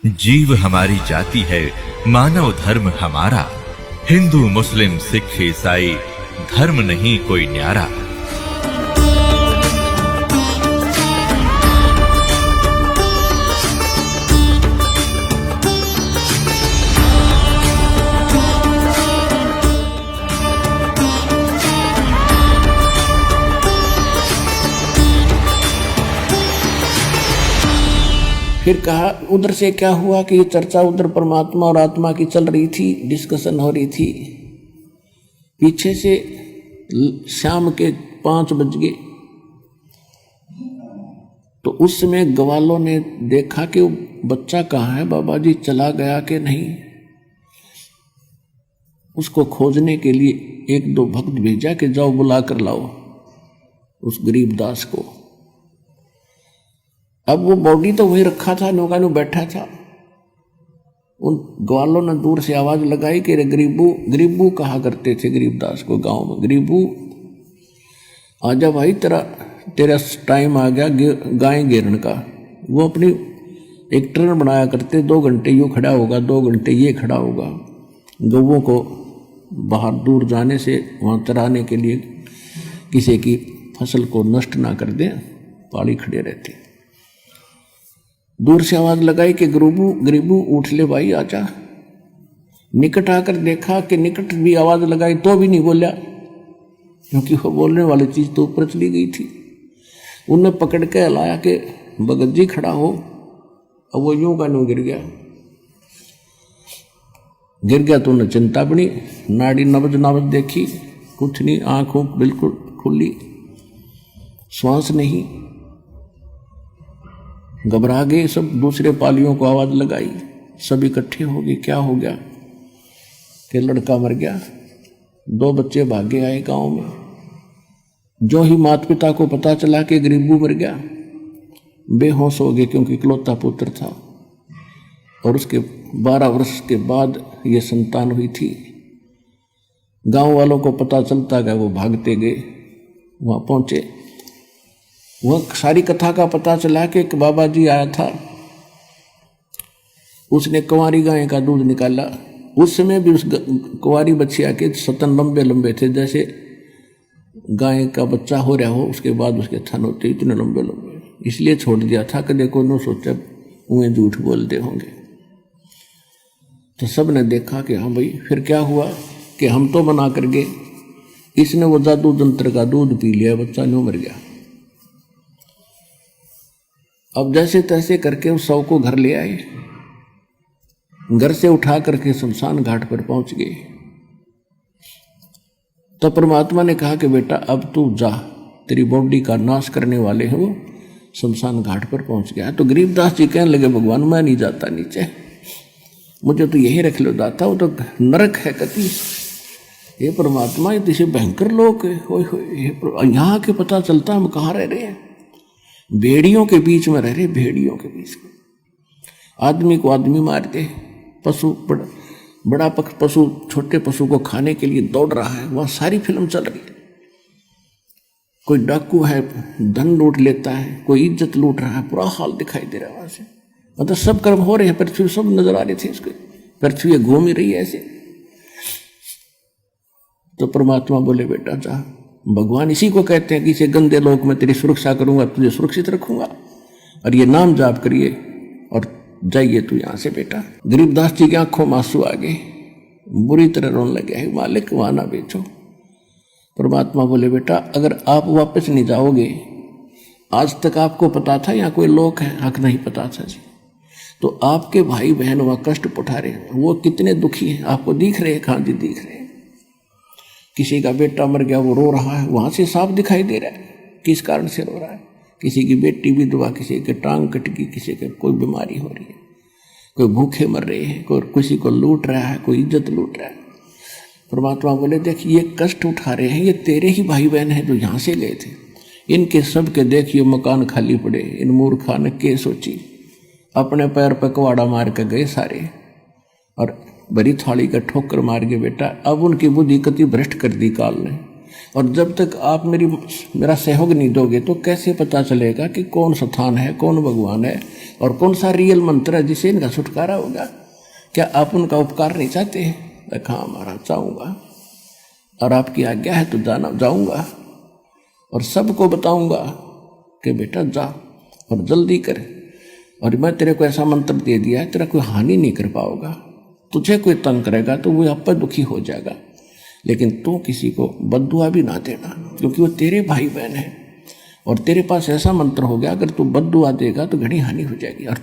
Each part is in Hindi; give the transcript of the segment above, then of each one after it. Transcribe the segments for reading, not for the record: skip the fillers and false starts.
जीव हमारी जाति है, मानव धर्म हमारा। हिंदू मुस्लिम सिख ईसाई धर्म नहीं कोई न्यारा। फिर कहा उधर से क्या हुआ कि ये चर्चा उधर परमात्मा और आत्मा की चल रही थी, डिस्कशन हो रही थी। पीछे से शाम के 5 बज गए तो उस समय ग्वालों ने देखा कि वो बच्चा कहाँ है, बाबा जी चला गया कि नहीं। उसको खोजने के लिए 1-2 भक्त भेजा कि जाओ बुला कर लाओ उस गरीब दास को। अब वो बॉडी तो वही रखा था, नौका में बैठा था। उन ग्वालों ने दूर से आवाज लगाई कि गरीबू, गरीबू कहा करते थे गरीबदास को गांव में, गरीबू आजा भाई, तेरा टाइम आ गया गाय घेरने का। वो अपनी एक ट्रेन बनाया करते, 2 घंटे यूँ खड़ा होगा, 2 घंटे ये खड़ा होगा। गौवों को बाहर दूर जाने से वहाँ चराने के लिए किसी की फसल को नष्ट ना कर दें, पाली खड़े रहते। दूर से आवाज लगाई कि गरीबू उठ ले भाई आजा। निकट आकर देखा कि निकट भी आवाज लगाई तो भी नहीं बोला, क्योंकि वो बोलने वाली चीज तो ऊपर चली गई थी। उन्हें पकड़ के लाया कि भगत जी खड़ा हो। अब वो यूं का यूं गिर गया तो उन्हें चिंता पड़ी, नाड़ी नबज देखी, कुछ नहीं, आंखों बिल्कुल खुली, श्वास नहीं। घबरा गए सब, दूसरे पालियों को आवाज लगाई, सब इकट्ठे हो गए। क्या हो गया कि लड़का मर गया। 2 बच्चे भागे आए गांव में। जो ही माता पिता को पता चला कि गरीबू मर गया, बेहोश हो गए, क्योंकि इकलौता पुत्र था और उसके 12 वर्ष के बाद ये संतान हुई थी। गांव वालों को पता चलता गया, वो भागते गए, वहां पहुंचे। वह सारी कथा का पता चला कि एक बाबा जी आया था, उसने कुंवारी गाय का दूध निकाला। उस समय भी उस कुंवारी बच्चिया के स्तन लंबे लंबे थे, जैसे गाय का बच्चा हो रहा हो उसके बाद उसके थन होते इतने लंबे लंबे। इसलिए छोड़ दिया था कि देखो नो सोचा उन्हें झूठ बोलते होंगे। तो सब ने देखा कि हाँ भाई। फिर क्या हुआ कि हम तो मना कर गए, इसने वो जादू तंत्र का दूध पी लिया, बच्चा न्यू मर गया। अब जैसे तैसे करके उस शव को घर ले आए, घर से उठा करके शमशान घाट पर पहुंच गए। तो परमात्मा ने कहा कि बेटा अब तू जा, तेरी बॉडी का नाश करने वाले हैं वो शमशान घाट पर पहुंच गया। तो गरीबदास जी कहने लगे भगवान मैं नहीं जाता नीचे, मुझे तो यही रख लो जाता, वो तो नरक है कति। ये परमात्मा ये तो भयंकर लोग यहाँ के पता चलता हम कहाँ रह रहे हैं, भेड़ियों के बीच में रह रहे, भेड़ियों के बीच में। आदमी को आदमी मारते, पशु बड़ा पशु छोटे पशु को खाने के लिए दौड़ रहा है, वहां सारी फिल्म चल रही है। कोई डाकू है, धन लूट लेता है, कोई इज्जत लूट रहा है, पूरा हाल दिखाई दे रहा है वहां से। मतलब सब कर्म हो रहे हैं, पृथ्वी सब नजर आ रहे थे इसके, पृथ्वी घूम ही रही है ऐसे। तो परमात्मा बोले बेटा जा, भगवान इसी को कहते हैं कि इसे गंदे लोक में तेरी सुरक्षा करूंगा, तुझे सुरक्षित रखूंगा, और ये नाम जाप करिए और जाइए तू यहां से बेटा। गरीबदास जी की आंखों में आंसू आ गए, बुरी तरह रोने लगे, मालिक वहां ना बेचो। परमात्मा बोले बेटा अगर आप वापस नहीं जाओगे, आज तक आपको पता था यहाँ कोई लोक है, हक नहीं पता था जी, तो आपके भाई बहन वहां कष्ट उठा रहे हैं, वो कितने दुखी हैं आपको दिख रहे हैं। हाँ जी दिख रहे हैं। किसी का बेटा मर गया, वो रो रहा है, वहां से साफ दिखाई दे रहा है किस कारण से रो रहा है। किसी की बेटी विधवा, किसी के टांग कट गई, किसी के कोई बीमारी हो रही है, कोई भूखे मर रहे हैं, कोई किसी को लूट रहा है, कोई इज्जत लूट रहा है। परमात्मा बोले देख ये कष्ट उठा रहे हैं, ये तेरे ही भाई बहन हैं जो यहाँ से गए थे, इनके सब के देखिए मकान खाली पड़े। इन मूर्खा ने के सोची, अपने पैर पर कुवाड़ा मार के गए सारे, और बड़ी थाली का ठोकर मार के बेटा। अब उनकी बुद्धि कति भ्रष्ट कर दी काल ने, और जब तक आप मेरा सहयोग नहीं दोगे तो कैसे पता चलेगा कि कौन स्थान है, कौन भगवान है और कौन सा रियल मंत्र है जिससे इनका छुटकारा होगा। क्या आप उनका उपकार नहीं चाहते हैं? हाँ महाराज चाहूँगा, और आपकी आज्ञा है तो जाऊँगा और सबको बताऊँगा कि बेटा जा और जल्दी कर, और मैं तेरे को ऐसा मंत्र दे दिया है तेरा कोई हानि नहीं कर पाओगा। तुझे कोई तंग करेगा तो वो आप पर दुखी हो जाएगा, लेकिन तू किसी को बद्दुआ भी ना देना, क्योंकि वो तेरे भाई बहन है और तेरे पास ऐसा मंत्र हो गया अगर तू बद्दुआ देगा तो घनी हानि हो जाएगी और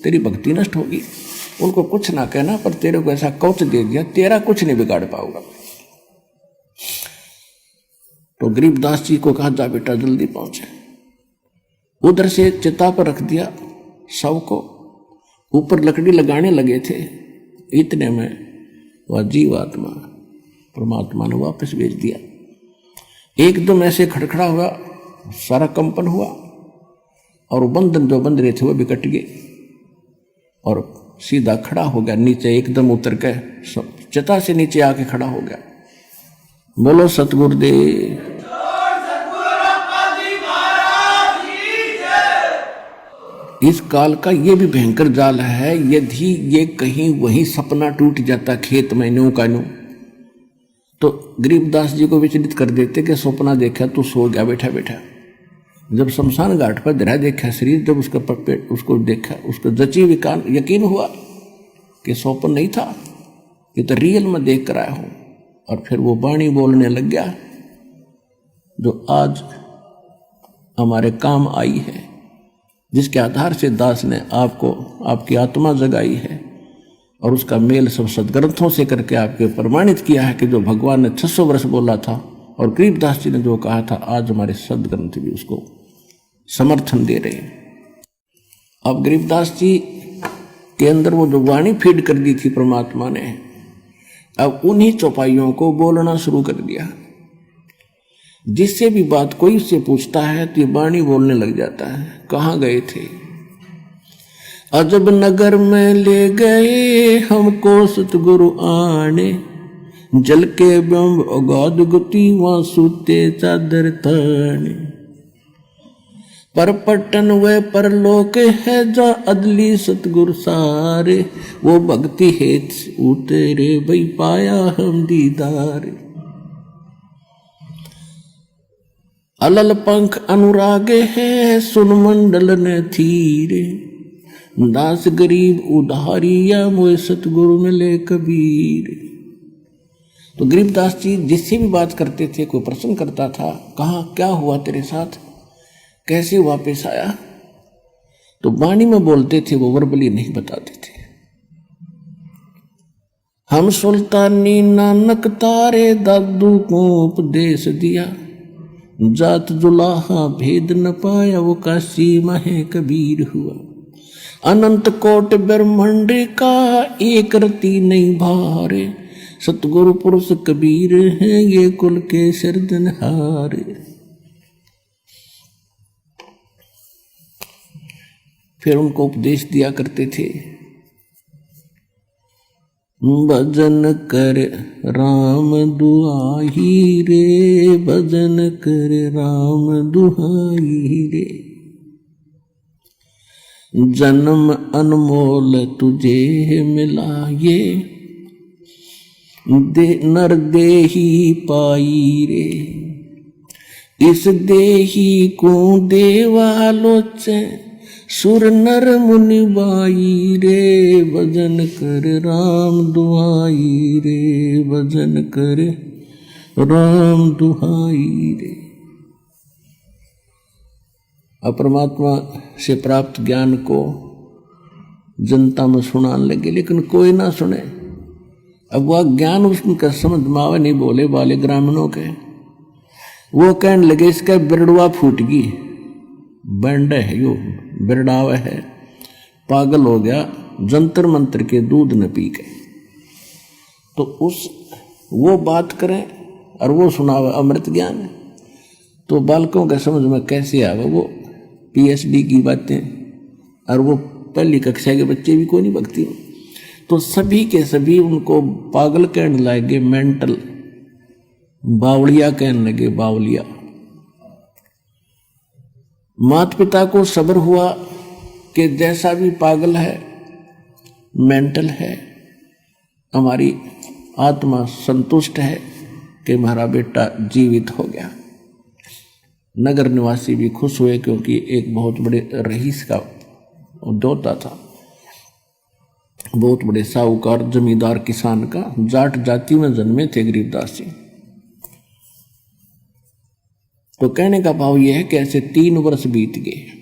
तेरी भक्ति नष्ट होगी। उनको कुछ ना कहना, पर तेरे को ऐसा कवच दे दिया तेरा कुछ नहीं बिगाड़ पाओगा। तो गरीबदास जी को कहा जा बेटा जल्दी पहुंचे। उधर से चिता पर रख दिया शव को, ऊपर लकड़ी लगाने लगे थे, इतने में वह जीवात्मा परमात्मा ने वापस भेज दिया। एकदम ऐसे खड़खड़ा हुआ, सारा कंपन हुआ और बंधन जो बंध रहे थे वो भी कट गए और सीधा खड़ा हो गया, नीचे एकदम उतर के चिता से नीचे आके खड़ा हो गया। बोलो सतगुरुदेव। इस काल का ये भी भयंकर जाल है, यदि ये कहीं वही सपना टूट जाता खेत में न्यू का न्यू, तो गरीबदास जी को विचलित कर देते कि सपना देखा तो सो गया बैठा बैठा। जब शमशान घाट पर धरा देखा शरीर, जब उसका पेट उसको देखा, उसको जची विकान यकीन हुआ कि स्वप्न नहीं था, ये तो रियल में देख कर आया हूं। और फिर वो वाणी बोलने लग गया जो आज हमारे काम आई है, जिसके आधार से दास ने आपको आपकी आत्मा जगाई है और उसका मेल सब सदग्रंथों से करके आपके प्रमाणित किया है कि जो भगवान ने 600 वर्ष बोला था और गरीबदास जी ने जो कहा था, आज हमारे सदग्रंथ भी उसको समर्थन दे रहे हैं। अब गरीबदास जी के अंदर वो जो वाणी फीड कर दी थी परमात्मा ने, अब उन्हीं चौपाइयों को बोलना शुरू कर दिया। जिससे भी बात कोई उससे पूछता है तो ये वाणी बोलने लग जाता है। कहाँ गए थे? अजब नगर में ले गए हमको सतगुरु आने, जल के ब्रह्म अगाध गति वहां सूते चादर ताने। पर पट्टन व परलोक है जा अदली सतगुरु सारे, वो भक्ति हेत उतरे भई पाया हम दीदार। अलल पंख अनुरागे है सुन मंडल ने थीरे, दास गरीब उधारिया मोए सतगुरु मिले कबीर। तो गरीबदास जी जिससे भी बात करते थे, कोई प्रश्न करता था, कहा क्या हुआ तेरे साथ, कैसे वापस आया, तो वाणी में बोलते थे, वो वर्बली नहीं बताते थे। हम सुल्तानी नानक तारे दादू को उपदेश दिया, जात जुलाहा भेद न पाया वो काशी महे कबीर हुआ। अनंत कोट ब्रह्मांड का एक रति नहीं भारे, सतगुरु पुरुष कबीर हैं ये कुल के सिरदनहारे। फिर उनको उपदेश दिया करते थे, भजन कर राम दुहाई रे, भजन कर राम दुहाई रे। जन्म अनमोल तुझे मिला ये, नर देही पाई रे। इस देही को देवालोचे, सुर नर मुनि बाई रे। भजन कर राम दुहाई रे, भजन कर राम दुहाई रे। परमात्मा से प्राप्त ज्ञान को जनता में सुनाने लगे, लेकिन कोई ना सुने। अब वह ज्ञान उसका समझ मावे नहीं, बोले वाले ग्रामीणों के, वो कहने लगे इसका बिरड़ुआ फूट गई, बैंड है यो, बिरड़ावा है, पागल हो गया, जंतर मंत्र के दूध न पी के। तो वो बात करें और वो सुनावे अमृत ज्ञान, तो बालकों का समझ में कैसे आवे वो PhD की बातें, और वो पहली कक्षा के बच्चे भी कोई नहीं भक्ति। तो सभी के सभी उनको पागल कहने लगे, मेंटल बावलिया कहने लगे, बावलिया। माता पिता को सब्र हुआ कि जैसा भी पागल है, मेंटल है, हमारी आत्मा संतुष्ट है कि हमारा बेटा जीवित हो गया। नगर निवासी भी खुश हुए क्योंकि एक बहुत बड़े रईस का दोता था, बहुत बड़े साहूकार जमींदार किसान का, जाट जाति में जन्मे थे गरीबदास जी। तो कहने का भाव यह है कि ऐसे 3 वर्ष बीत गए।